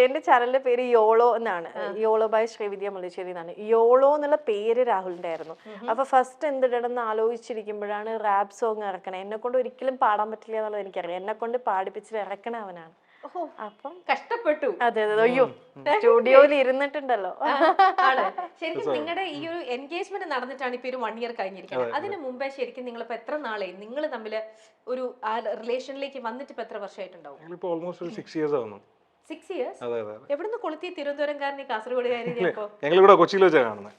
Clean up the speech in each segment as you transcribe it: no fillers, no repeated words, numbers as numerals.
എന്റെ ചാനലിന്റെ പേര് യോളോ എന്നാണ്. യോളോ ബൈ ശ്രീവിദ്യ മുള്ളിശ്ശേരി എന്നാണ്. യോളോ എന്നുള്ള പേര് രാഹുലിന്റെ ആയിരുന്നു. അപ്പൊ ഫസ്റ്റ് എന്തിടണമെന്ന് ആലോചിച്ചിരിക്കുമ്പോഴാണ് റാപ്പ് സോങ് ഇറക്കണേ. എന്നെ കൊണ്ട് ഒരിക്കലും പാടാൻ പറ്റില്ല എന്നുള്ളത് എനിക്കറിയാം. എന്നെ കൊണ്ട് പാടിപ്പിച്ചിട്ട് ഇറക്കണ അവനാണ്. അപ്പം കഷ്ടപ്പെട്ടു. അതെ അതെ. അയ്യോ, സ്റ്റുഡിയോയിൽ ഇരുന്നിട്ടുണ്ടല്ലോ. ശരിക്കും നിങ്ങളുടെ ഈ ഒരു എൻഗേജ്മെന്റ് നടന്നിട്ടാണ് ഇപ്പൊ ഒരു 1 ഇയർ കഴിഞ്ഞിരിക്കുന്നത്. അതിന് മുമ്പേ ശരിക്കും നിങ്ങളിപ്പോ എത്ര നാളെ നിങ്ങൾ തമ്മിൽ ഒരു റിലേഷനിലേക്ക് വന്നിട്ട് ഇപ്പൊ എത്ര വർഷമായിട്ടുണ്ടാവും? 6 years. എവിടുന്ന് കൊളുത്തി? തിരുവനന്തപുരംകാരൻ, കാസർഗോഡുകാരി? ഞങ്ങളിവിടെ കൊച്ചിയിൽ വെച്ചാണ് കാണുന്നത്.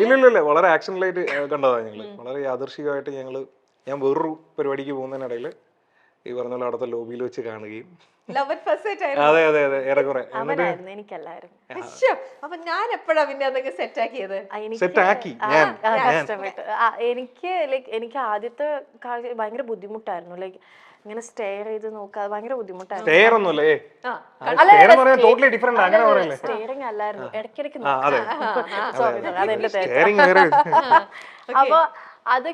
ഇല്ല, വളരെ ആക്ഷനിലായിട്ട് കണ്ടതാണ് ഞങ്ങള്. വളരെ യാദൃശികമായിട്ട് ഞാൻ വേറൊരു പരിപാടിക്ക് പോകുന്നതിനിടയിൽ ഈ പറഞ്ഞ പോലെ അവിടുത്തെ ലോബിയിൽ വെച്ച് കാണുകയും അതെ അതെ അതെ ഏറെക്കുറെ അപ്പൊ ഞാൻ എപ്പോഴാ പിന്നെ അതൊക്കെ സെറ്റ് ആക്കിയത്? എനിക്ക് ആദ്യത്തെ ഭയങ്കര ബുദ്ധിമുട്ടായിരുന്നു. ലൈക്ക് ഇങ്ങനെ സ്റ്റെയർ ചെയ്ത് നോക്കാതെ ഭയങ്കര ബുദ്ധിമുട്ടായിരുന്നു. സ്റ്റെയറിംഗ് അല്ലായിരുന്നു, ഇടയ്ക്കിടയ്ക്ക്. അപ്പൊ അത്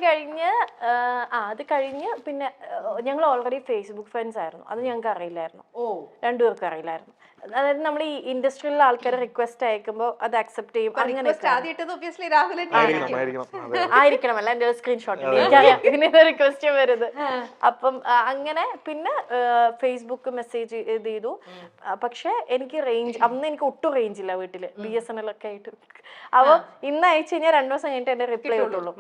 കഴിഞ്ഞ് പിന്നെ ഞങ്ങൾ ഓൾറെഡി ഫേസ്ബുക്ക് ഫ്രണ്ട്സ് ആയിരുന്നു. അത് ഞങ്ങൾക്ക് അറിയില്ലായിരുന്നു, രണ്ടുപേർക്കും അറിയില്ലായിരുന്നു. അതായത് നമ്മൾ ഈ ഇൻഡസ്ട്രിയിലുള്ള ആൾക്കാരെ റിക്വസ്റ്റ് അയക്കുമ്പോൾ അത് അക്സെപ്റ്റ് ചെയ്യും. അങ്ങനെ ആയിരിക്കണം, അല്ല എന്റെ സ്ക്രീൻഷോട്ട് എനിക്കറിയാം ഇതിന് റിക്വസ്റ്റ് വരുന്നത്. അപ്പം അങ്ങനെ പിന്നെ ഫേസ്ബുക്ക് മെസ്സേജ് ചെയ്തു. പക്ഷെ എനിക്ക് അന്ന് എനിക്ക് ഒട്ടും റേഞ്ച് ഇല്ല വീട്ടില്, BSNL ഒക്കെ ആയിട്ട്. അപ്പൊ ഇന്ന് അയച്ചു കഴിഞ്ഞാൽ 2 ദിവസം കഴിഞ്ഞിട്ട് എന്റെ റിപ്ലൈ കിട്ടുള്ളൂ.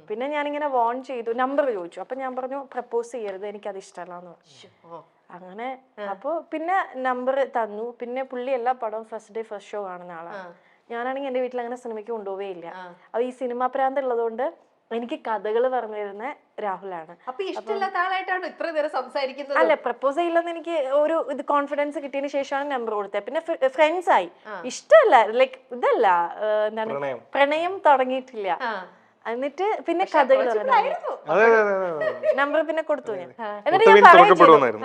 പിന്നെ ഞാനിങ്ങനെ വോൺ ചെയ്തു, നമ്പർ ചോദിച്ചു. അപ്പൊ ഞാൻ പറഞ്ഞു പ്രപ്പോസ് ചെയ്യരുത്, എനിക്കത് ഇഷ്ടമല്ലാന്ന് പറഞ്ഞു. അങ്ങനെ അപ്പൊ പിന്നെ നമ്പർ തന്നു. പിന്നെ പുള്ളി എല്ലാ പടവും ഫസ്റ്റ് ഡേ ഫസ്റ്റ് ഷോ കാണുന്ന ആളാണ്. ഞാനാണെങ്കിൽ എന്റെ വീട്ടിൽ അങ്ങനെ സിനിമയ്ക്ക് കൊണ്ടുപോവേ ഇല്ല. അപ്പൊ ഈ സിനിമാ പ്രാന്ത് ഉള്ളതുകൊണ്ട് എനിക്ക് കഥകൾ പറഞ്ഞു തരുന്ന രാഹുലാണ്. അല്ല, പ്രപ്പോസ് ചെയ്യില്ലെന്ന് എനിക്ക് ഒരു കോൺഫിഡൻസ് കിട്ടിയതിന് ശേഷമാണ് നമ്പർ കൊടുത്തത്. പിന്നെ ഫ്രണ്ട്സ് ആയി. ഇഷ്ടമല്ല, ലൈക്ക് ഇതല്ല, എന്താണ്, പ്രണയം തുടങ്ങിയിട്ടില്ല. എന്നിട്ട് പിന്നെ കഥകൾ നമ്പർ പിന്നെ കൊടുത്തു ഞാൻ. എന്നിട്ട് ഞാൻ പറയുകയും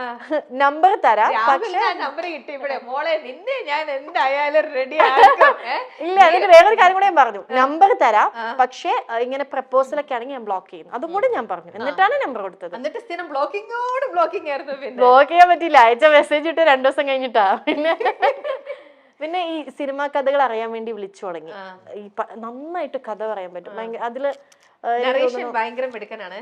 നമ്പർ തരാം, പക്ഷെ ഇല്ല. എന്നിട്ട് വേറൊരു കാര്യം കൂടെ ഞാൻ പറഞ്ഞു, നമ്പർ തരാം പക്ഷെ ഇങ്ങനെ പ്രപ്പോസലൊക്കെ ആണെങ്കിൽ ഞാൻ ബ്ലോക്ക് ചെയ്യുന്നു. അതും കൂടെ ഞാൻ പറഞ്ഞു. എന്നിട്ടാണ് നമ്പർ കൊടുത്തത്. ബ്ലോക്ക് ചെയ്യാൻ പറ്റില്ല, അയച്ച മെസ്സേജ് ഇട്ട് 2 ദിവസം കഴിഞ്ഞിട്ടാ. പിന്നെ ഈ സിനിമാ കഥകൾ അറിയാൻ വേണ്ടി വിളിച്ചു തുടങ്ങി. ഈ നന്നായിട്ട് കഥ പറയാൻ പറ്റും. അതില് ഭയങ്കര മിടുക്കനാണ്.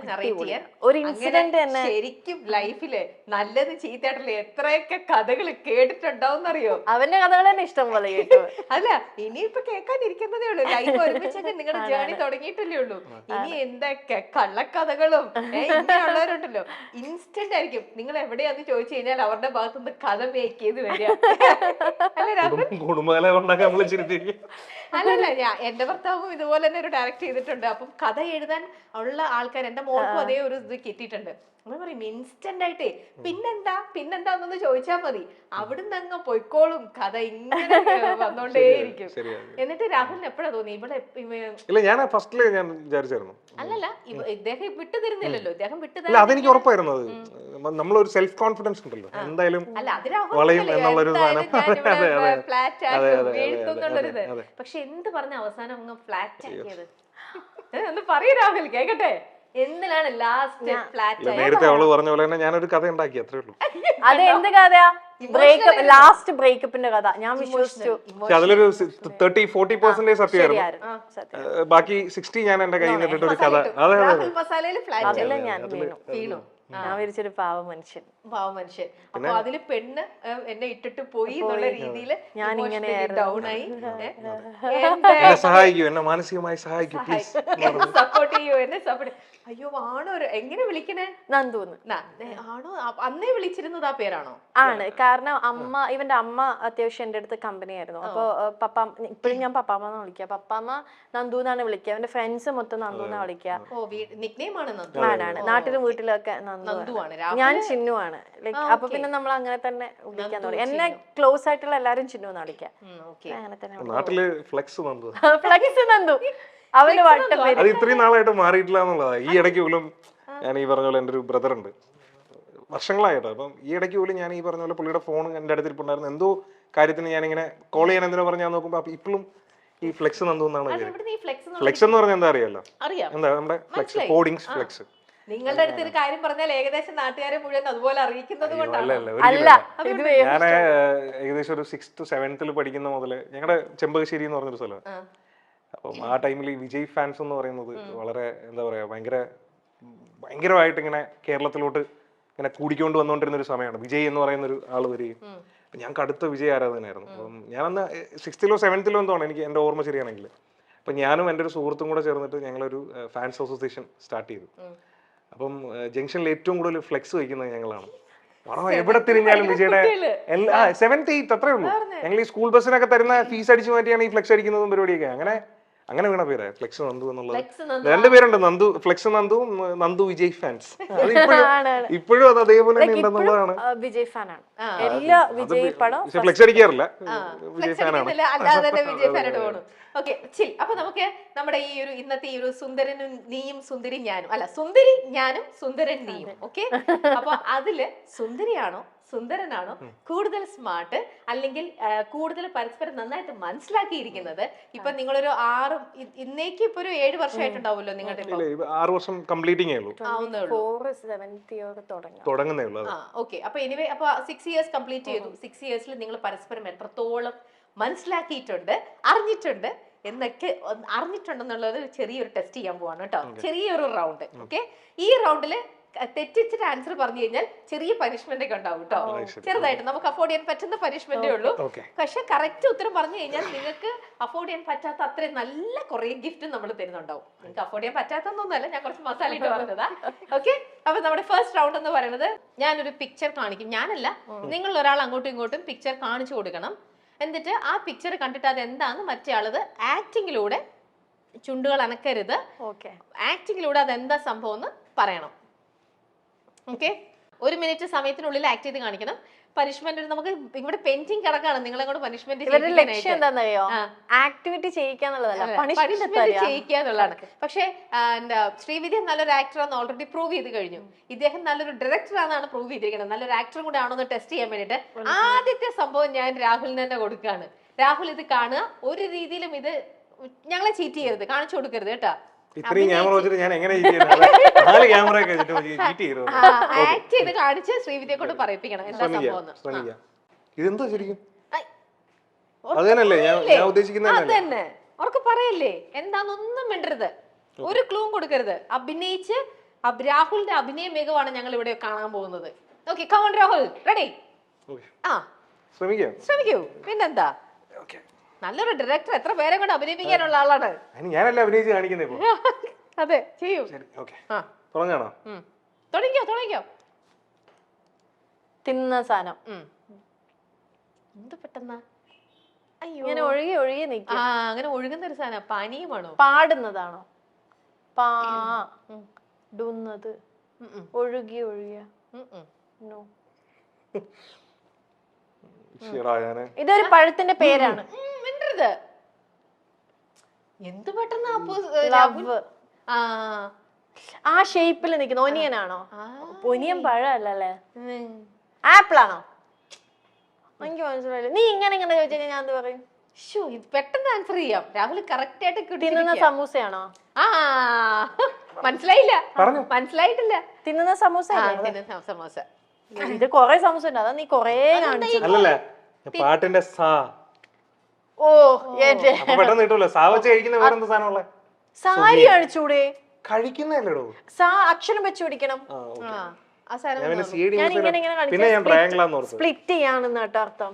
ഒരു ഇൻസിഡന്റ് തന്നെ ശരിക്കും ലൈഫില് നല്ലത് ചീത്തയായിട്ടുള്ള എത്രയൊക്കെ കഥകൾ കേട്ടിട്ടുണ്ടാവുന്നറിയോ? അവന്റെ കഥകൾ തന്നെ ഇഷ്ടം പോലെ കേട്ടു. അല്ല, ഇനിയിപ്പൊ കേൾക്കാനിരിക്കുന്നതേ ഉള്ളൂ. ലൈഫ് ഒരുമിച്ചൊക്കെ നിങ്ങളുടെ ജേണി തുടങ്ങിയിട്ടല്ലേ ഉള്ളൂ. ഇനി എന്തൊക്കെ കള്ളക്കഥകളും ഇങ്ങനെയുള്ളവരുണ്ടല്ലോ, ഇൻസ്റ്റന്റ് ആയിരിക്കും. നിങ്ങൾ എവിടെയാന്ന് ചോദിച്ചു കഴിഞ്ഞാൽ അവരുടെ ഭാഗത്തുനിന്ന് കഥ മേക്ക് ചെയ്ത് വരിക. അല്ലല്ല, എന്റെ ഭർത്താവും ഇതുപോലെ തന്നെ ഒരു ഡയറക്ട് ചെയ്തിട്ടുണ്ട്. അപ്പം കഥ എഴുതാൻ ഉള്ള ആൾക്കാർ എന്റെ മോൾക്കും അതേ ഒരു ഇത് കിട്ടിയിട്ടുണ്ട്. നമ്മൾ പറയും ഇൻസ്റ്റന്റ് ആയിട്ടേ പിന്നെന്താന്നൊന്ന് ചോദിച്ചാൽ മതി, അവിടുന്ന് അങ്ങ് പൊയ്ക്കോളും. കഥ ഇങ്ങനെ വന്നോണ്ടേയിരിക്കും. എന്നിട്ട് രാഹുലിന് എപ്പോഴാ തോന്നി ഇവിടെ? അല്ലല്ല, ഇദ്ദേഹം വിട്ടു തരുന്നില്ലല്ലോ. ഇദ്ദേഹം വിട്ടുതരാൻ അതെനിക്ക് ഉറപ്പായിരുന്നു. നമ്മളൊരു സെൽഫ് കോൺഫിഡൻസ് ഉണ്ടല്ലോ, എന്തായാലും പക്ഷെ എന്ത് പറഞ്ഞ അവസാനം അങ്ങ് ഫ്ലാറ്റ് ആക്കിയത്? ഒന്ന് പറയൂ രാഹുൽ, കേക്കട്ടെ. എന്തിനാണ് ലാസ്റ്റ് ഫ്ലാറ്റ്? നേരത്തെ അവള് പറഞ്ഞ പോലെ തന്നെ ഞാനൊരു കഥ ഉണ്ടാക്കി, അത്രേ ഉള്ളൂ. അത് എന്ത് കഥയാ? ലാസ്റ്റ് ബ്രേക്കപ്പിന്റെ കഥ. ഞാൻ വിശ്വസിച്ചു. അതിലൊരു 30-40% സത്യമായിരുന്നു. ബാക്കി 60 ഞാൻ എന്റെ കയ്യിൽ നിന്നിട്ട് ഒരു കഥ. അതല്ല, ഞാൻ വിരിച്ചൊരു പാവ മനുഷ്യൻ. അപ്പൊ അതില് പെണ്ണ് എന്നെ ഇട്ടിട്ട് പോയി എന്നുള്ള രീതിയിൽ ഞാൻ ഇങ്ങനെ ഡൗൺ ആയി. സഹായിക്കൂ, എന്നെ മാനസികമായി സഹായിക്കൂ, സപ്പോർട്ട് ചെയ്യൂ, എന്നെ സപ്പോർട്ട്. അയ്യോ, ആണോ? എങ്ങനെ വിളിക്കണേ? നന്ദൂന്ന്. ആണോ? അന്നേ വിളിച്ചിരുന്നത് ആ പേരാണോ? ആണ്. കാരണം ഇവന്റെ അമ്മ അത്യാവശ്യം എന്റെ അടുത്ത് കമ്പനി ആയിരുന്നു. അപ്പൊ ഇപ്പഴും ഞാൻ പപ്പാമ്മന്ന് വിളിക്കുക. പപ്പാമ്മ നന്ദു എന്നാണ് വിളിക്കുക. അവന്റെ ഫ്രണ്ട്സ് മൊത്തം നന്ദു എന്നാ വിളിക്കുക. ആണ്. നാട്ടിലും വീട്ടിലൊക്കെ നന്ദുവാണ്. ഞാൻ ചിന്നു ആണ്. ലൈക്ക് അപ്പൊ പിന്നെ നമ്മൾ അങ്ങനെ തന്നെ വിളിക്കാൻ തുടങ്ങി. എന്നെ ക്ലോസ് ആയിട്ടുള്ള എല്ലാരും ചിന്നു എന്നാ വിളിക്കുക. അങ്ങനെ തന്നെ ഫ്ലെക്സ് നന്ദു. അവന്റെ വട്ടം അത് ഇത്രയും നാളായിട്ട് മാറിയിട്ടില്ല എന്നുള്ളതാ. ഈ ഇടയ്ക്ക് പോലും ഞാൻ ഈ പറഞ്ഞ പോലെ എന്റെ ഒരു ബ്രദർ ഉണ്ട്, വർഷങ്ങളായിട്ടോ. അപ്പം ഈ ഇടയ്ക്ക് പോലും ഞാൻ ഈ പറഞ്ഞ പോലെ പുള്ളിയുടെ ഫോൺ എന്റെ അടുത്തിരിപ്പുണ്ടായിരുന്നു. എന്തോ കാര്യത്തിന് ഞാനിങ്ങനെ കോൾ ചെയ്യാൻ എന്തിനാ പറഞ്ഞാൽ നോക്കുമ്പോ ഇപ്പോഴും ഈ ഫ്ലെക്സ് നന്ദു എന്നാണ്. ഫ്ലെക്സ് എന്ന് പറഞ്ഞാൽ എന്താ അറിയാലോ? എന്താ നമ്മുടെ ഫ്ലെക്സ്, ഹോർഡിങ്സ് ഫ്ലെക്സ്. നിങ്ങളുടെ അടുത്ത് ഒരു കാര്യം പറഞ്ഞാൽ ഏകദേശം നാട്ടുകാരെ മുഴുവൻ അതുപോലെ അറിയിക്കുന്നത് കൊണ്ടാണ്. അല്ല ഇത് ഞാൻ ഏകദേശം ഒരു 6th 7th പഠിക്കുന്ന മുതല് ഞങ്ങളുടെ ചെമ്പകശ്ശേരി എന്ന് പറഞ്ഞൊരു സ്ഥലം. അപ്പം ആ ടൈമിൽ ഈ വിജയ് ഫാൻസ് എന്ന് പറയുന്നത് വളരെ എന്താ പറയാ ഭയങ്കരമായിട്ട് ഇങ്ങനെ കേരളത്തിലോട്ട് ഇങ്ങനെ കൂടിക്കൊണ്ട് വന്നുകൊണ്ടിരുന്ന ഒരു സമയമാണ്. വിജയ് എന്ന് പറയുന്ന ഒരു ആള് വരികയും ഞാൻ കടുത്ത വിജയ് ആരാധകനായിരുന്നു. അപ്പം ഞാനന്ന് 6th 7th എന്തോണ് എനിക്ക് എൻ്റെ ഓർമ്മ ശരിയാണെങ്കിൽ. അപ്പം ഞാനും എൻ്റെ ഒരു സുഹൃത്തും കൂടെ ചേർന്നിട്ട് ഞങ്ങളൊരു ഫാൻസ് അസോസിയേഷൻ സ്റ്റാർട്ട് ചെയ്തു. അപ്പം ജംഗ്ഷനിൽ ഏറ്റവും കൂടുതൽ ഫ്ലെക്സ് വയ്ക്കുന്നത് ഞങ്ങളാണ്. എവിടെ തിരിഞ്ഞാലും വിജയുടെ 7th 8th അത്രേ ഉള്ളൂ. ഞങ്ങൾ ഈ സ്കൂൾ ബസ്സിനൊക്കെ തരുന്ന ഫീസ് അടിച്ചു മാറ്റിയാണ് ഈ ഫ്ലെക്സ് അടിക്കുന്നതും പരിപാടിയൊക്കെ. അങ്ങനെ വീണ പേരാ ഫ്ലെക്സ് നന്ദു എന്നുള്ളത്. 2 പേരുണ്ട്, നന്ദു ഫ്ലെക്സ് നന്ദുവും നന്ദു വിജയ് ഫാൻസ്. ഇപ്പോഴും അത് അതേപോലെ തന്നെ ഉണ്ടെന്നുള്ളതാണ്. വിജയ് ഫാനാണ് എല്ലാ വിജയ് പടം. ഫ്ലെക്സ് അടിക്കാറില്ല, വിജയ് ഫാനാണ്. അല്ലാതെ തന്നെ വിജയ് ഫാനായിട്ട് പോകണം. ഓക്കെ ചിൽ. അപ്പൊ നമുക്ക് നമ്മുടെ ഈ ഒരു ഇന്നത്തെ ഈ ഒരു സുന്ദരനും നീയും സുന്ദരി ഞാനും, അല്ല സുന്ദരി ഞാനും സുന്ദരൻ നീയും. ഓക്കെ, അപ്പൊ അതില് സുന്ദരിയാണോ സുന്ദരനാണോ കൂടുതൽ സ്മാർട്ട്, അല്ലെങ്കിൽ കൂടുതൽ പരസ്പരം നന്നായിട്ട് മനസ്സിലാക്കിയിരിക്കുന്നത്? ഇപ്പൊ നിങ്ങളൊരു 6 ഇന്നേക്ക് ഇപ്പൊ ഒരു 7 വർഷമായിട്ടുണ്ടാവുമല്ലോ നിങ്ങളുടെ? 6 വർഷം കംപ്ലീറ്റിംഗ് തുടങ്ങുന്നേ ഉള്ളൂ. ഓക്കെ, അപ്പൊ എനിവേ അപ്പൊ 6 years കംപ്ലീറ്റ് ചെയ്തു. 6 yearsൽ നിങ്ങൾ പരസ്പരം എത്രത്തോളം മനസ്സിലാക്കിയിട്ടുണ്ട്, അറിഞ്ഞിട്ടുണ്ട് എന്നൊക്കെ അറിഞ്ഞിട്ടുണ്ടെന്നുള്ളത് ചെറിയൊരു ടെസ്റ്റ് ചെയ്യാൻ പോവാണ് കേട്ടോ. ചെറിയൊരു റൗണ്ട്. ഓക്കെ, ഈ റൗണ്ടില് തെറ്റിച്ചിട്ട് ആൻസർ പറഞ്ഞു കഴിഞ്ഞാൽ ചെറിയ പനിഷ്മെന്റ് ഒക്കെ ഉണ്ടാവും കേട്ടോ. ചെറുതായിട്ട് നമുക്ക് അഫോർഡ് ചെയ്യാൻ പറ്റുന്ന പനിഷ്മെന്റേ ഉള്ളൂ. പക്ഷെ കറക്റ്റ് ഉത്തരം പറഞ്ഞു കഴിഞ്ഞാൽ നിങ്ങൾക്ക് അഫോർഡ് ചെയ്യാൻ പറ്റാത്ത അത്രയും നല്ല കുറെ ഗിഫ്റ്റ് നമ്മൾ തരുന്നുണ്ടാവും. നിങ്ങൾക്ക് അഫോർഡ് ചെയ്യാൻ പറ്റാത്തൊന്നുമല്ല, ഞാൻ കുറച്ച് മസാല ഇട്ട് പറഞ്ഞതാ. ഓക്കെ, അപ്പൊ നമ്മുടെ ഫസ്റ്റ് റൗണ്ട് എന്ന് പറയുന്നത് ഞാനൊരു പിക്ചർ കാണിക്കും. ഞാനല്ല, നിങ്ങൾ ഒരാൾ അങ്ങോട്ടും ഇങ്ങോട്ടും പിക്ചർ കാണിച്ചു കൊടുക്കണം. എന്നിട്ട് ആ പിക്ചർ കണ്ടിട്ട് അത് എന്താന്ന് മറ്റേ ആളത് ആക്ടിങ്ങിലൂടെ, ചുണ്ടുകൾ അനക്കരുത്, ആക്ടിങ്ങിലൂടെ അതെന്താ സംഭവം എന്ന് പറയണം. ഓക്കെ, 1 മിനിറ്റ് സമയത്തിനുള്ളിൽ ആക്ട് ചെയ്ത് കാണിക്കണം. പനിഷ്മെന്റ് നമുക്ക് ഇവിടെ പെയിന്റിംഗ് കിടക്കാണ്. നിങ്ങളെ കൊണ്ട് പനിഷ്മെന്റ് ലക്ഷ്യം എന്താണെന്നറിയോ? ആക്ടിവിറ്റി ചെയ്യിക്കാന്നുള്ളതല്ല, പനിഷ്മെന്റ് ചെയ്യിക്കാന്നുള്ളതാണ്. പക്ഷെ ശ്രീവിദ്യ നല്ലൊരു ആക്ടറാന്ന് ഓൾറെഡി പ്രൂവ് ചെയ്ത് കഴിഞ്ഞു. ഇദ്ദേഹം നല്ലൊരു ഡയറക്ടർ ആണെന്നാണ് പ്രൂവ് ചെയ്തിരിക്കുന്നത്. നല്ലൊരു ആക്ടറും കൂടെ ആണോ എന്ന് ടെസ്റ്റ് ചെയ്യാൻ വേണ്ടിട്ട് ആദ്യത്തെ സംഭവം ഞാൻ രാഹുലിന് തന്നെ കൊടുക്കുകയാണ്. രാഹുൽ ഇത് കാണുക, ഒരു രീതിയിലും ഇത് ഞങ്ങളെ ചീറ്റ് ചെയ്യരുത്, കാണിച്ചു കൊടുക്കരുത് കേട്ടോ. ഇത്രയും ക്യാമറ വെച്ചിട്ട് ഞാൻ എങ്ങനെ ആക്ട് ചെയ്ത് കാണിച്ച് ശ്രീവിദ്യയെ കൊണ്ട് പറയിപ്പിക്കണം എന്താ സംഭവം. ഇതെന്താ ശരിക്കും അതല്ലേ ഞാൻ ഉദ്ദേശിക്കുന്നത്? അതന്നെ, അവർക്ക് പറയല്ലേ എന്താന്നൊന്നും മിണ്ടരുത്, ഒരു ക്ലൂം കൊടുക്കരുത്. അഭിനയിച്ച് രാഹുലിന്റെ അഭിനയ മികവാണ് ഞങ്ങൾ ഇവിടെ കാണാൻ പോകുന്നത്. Okay, come on Rahul, ready? ശ്രമിക്കൂ, പിന്നെന്താ. നല്ലൊരു ഡയറക്ടർ, എത്ര പേരെ കൊണ്ട് അഭിനയിപ്പിക്കാനുള്ള ആളാണ്. ഞാനല്ല അഭിനയിച്ച് കാണിക്കുന്നേ. അതെ, ചെയ്യൂ. തുടങ്ങിക്കോ. തിന്ന സാധനം എന്ത് പെട്ടെന്നാ? അയ്യോ, ഇങ്ങനെ ഒഴുകി നിൽക്കും. അങ്ങനെ ഒഴുകുന്ന ഒരു സാധനം. പാനീയമാണോ? പാടുന്നതാണോ? പാടുന്നത്, ഒഴുകിയ. ഇതൊരു പഴത്തിന്റെ പേരാണ്. എന്ത് പെട്ടെന്ന് ആ ഷേപ്പിൽ നിൽക്കുന്ന ഒനിയനാണോ? ഒനിയൻ പഴമല്ലേ, ആപ്പിൾ ആണോ? എനിക്ക് മനസ്സിലായില്ല. നീ ഇങ്ങനെ ചോദിച്ചാൽ ഞാൻ എന്ത് പറയും? പെട്ടെന്ന് ആൻസർ ചെയ്യാം. രാഹുൽ കറക്റ്റ് ആയിട്ട് തിന്നുന്ന സമൂസയാണോ? മനസ്സിലായിട്ടില്ല. തിന്നുന്ന സമൂസ. സമൂസ. ഇത് കൊറേ സമൂസ ഉണ്ട്, അതാ നീ കൊറേ കാണിച്ചത്. പാട്ടിന്റെ സാരി കഴിച്ചൂടെ? കഴിക്കുന്നല്ലോ, അക്ഷരം വെച്ച് പിടിക്കണം. സ്പ്ലിറ്റ് ചെയ്യാണെന്ന് കേട്ടോ അർത്ഥം.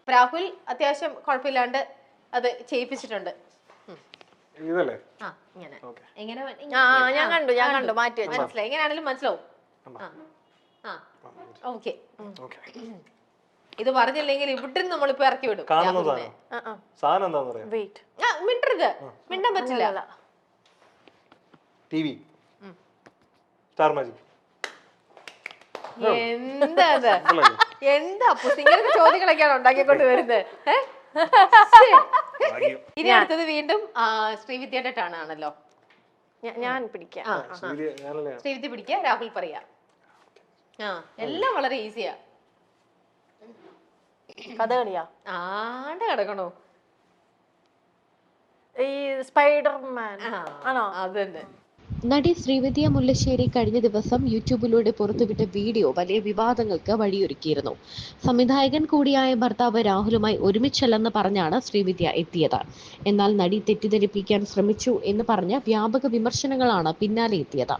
രാഹുൽ അത്യാവശ്യം കുഴപ്പമില്ലാണ്ട് അത് ചെയ്യിപ്പിച്ചിട്ടുണ്ട്. ഞാൻ കണ്ടു മാറ്റി വെച്ചു. മനസ്സിലായി, എങ്ങനെയാണെങ്കിലും മനസ്സിലാവും. ഓക്കെ, ഇത് പറഞ്ഞില്ലെങ്കിൽ ഇവിടെ നമ്മളിപ്പോ ഇറക്കി വിടും. മിണ്ടരുത്, മിണ്ടാൻ പറ്റില്ല. എന്താ ഇങ്ങനത്തെ ചോദ്യങ്ങളൊക്കെയാണ് ഉണ്ടാക്കിക്കൊണ്ട് വരുന്നത്? ഇനി അടുത്തത് വീണ്ടും ശ്രീവിദ്യയുടെ ടേൺ ആണല്ലോ. ഞാൻ പിടിക്കാം. ശ്രീവിദ്യ പിടിക്കുക, രാഹുൽ പറയാ. എല്ലാം വളരെ ഈസിയാ. കഥകളിയാ? ആണ്ട് കിടക്കണോ? ഈ സ്പൈഡർമാൻ ആണോ? അതന്നെ. നടി ശ്രീവിദ്യ മുല്ലശ്ശേരി കഴിഞ്ഞ ദിവസം യൂട്യൂബിലൂടെ പുറത്തുവിട്ട വീഡിയോ വലിയ വിവാദങ്ങൾക്ക് വഴിയൊരുക്കിയിരുന്നു. സംവിധായകൻ കൂടിയായ ഭർത്താവ് രാഹുലുമായി ഒരുമിച്ചല്ലെന്ന് പറഞ്ഞാണ് ശ്രീവിദ്യ എത്തിയത്. എന്നാൽ നടി തെറ്റിദ്ധരിപ്പിക്കാൻ ശ്രമിച്ചു എന്ന് പറഞ്ഞ് വ്യാപക വിമർശനങ്ങളാണ് പിന്നാലെ എത്തിയത്.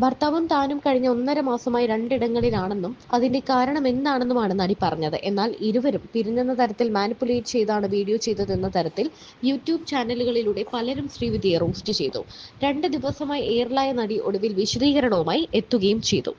ഭർത്താവും താനും കഴിഞ്ഞ 1.5 മാസമായി 2 ഇടങ്ങളിലാണെന്നും അതിന്റെ കാരണം എന്താണെന്നുമാണ് നടി പറഞ്ഞത്. എന്നാൽ ഇരുവരും പിരിഞ്ഞെന്ന തരത്തിൽ മാനിപ്പുലേറ്റ് ചെയ്താണ് വീഡിയോ ചെയ്തതെന്ന തരത്തിൽ യൂട്യൂബ് ചാനലുകളിലൂടെ പലരും ശ്രീവിദ്യയെ റോസ്റ്റ് ചെയ്തു. 2 ദിവസമായി എയറിലായ നടി ഒടുവിൽ വിശദീകരണവുമായി എത്തുകയും ചെയ്തു.